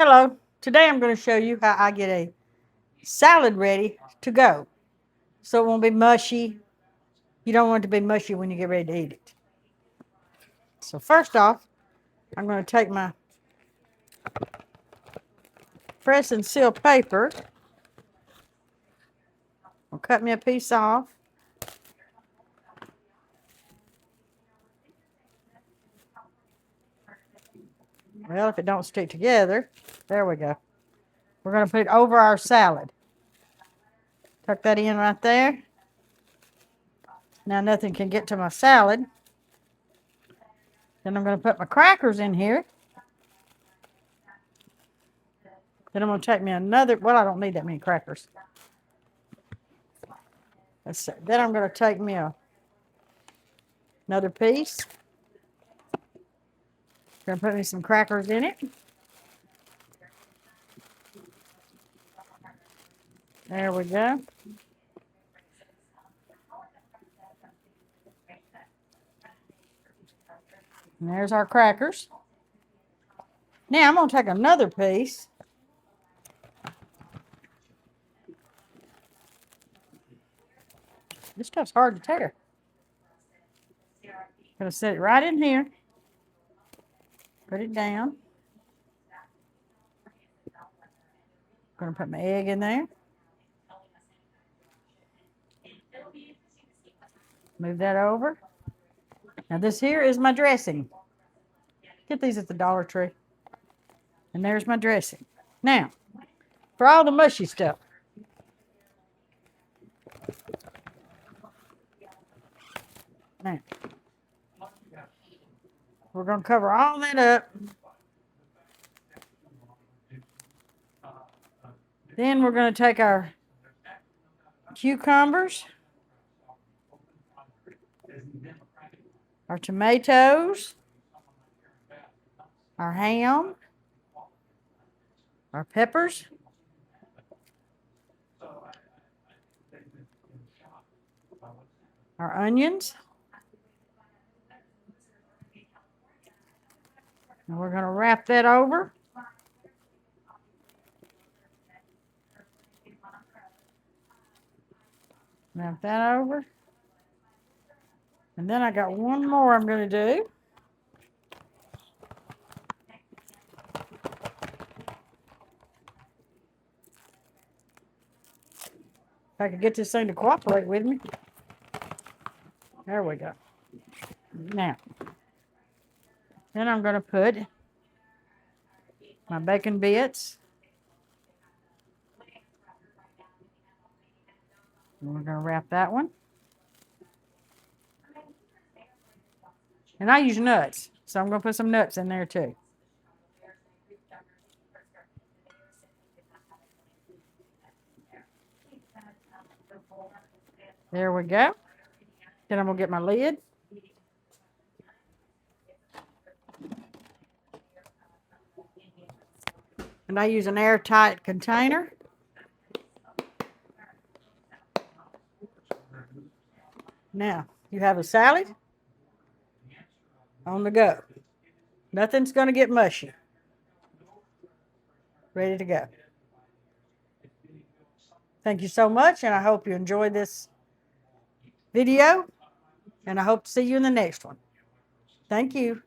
Hello, today I'm going to show you how I get a salad ready to go. So it won't be mushy. You don't want it to be mushy when you get ready to eat it. So first off, I'm going to take my press and seal paper. I'll cut me a piece off. Well, if it don't stick together, there we go. We're going to put it over our salad. Tuck that in right there. Now nothing can get to my salad. Then I'm going to put my crackers in here. Then I'm going to take me another, well, I don't need that many crackers. Let's see. Then I'm going to take me another piece. Gonna put me some crackers in it. There we go. And there's our crackers. Now I'm gonna take another piece. This stuff's hard to tear. Gonna set it right in here. Put it down. Gonna put my egg in there. Move that over. Now this here is my dressing. Get these at the Dollar Tree. And there's my dressing. Now, for all the mushy stuff. Now, we're gonna cover all that up. Then we're gonna take our cucumbers, our tomatoes, our ham, our peppers, our onions, and we're going to wrap that over. Wrap that over. And then I got one more I'm going to do. If I could get this thing to cooperate with me. There we go. Now, then I'm going to put my bacon bits. And we're going to wrap that one. And I use nuts, so I'm going to put some nuts in there too. There we go. Then I'm going to get my lid. And I use an airtight container. Now, you have a salad on the go. Nothing's going to get mushy. Ready to go. Thank you so much, and I hope you enjoyed this video, and I hope to see you in the next one. Thank you.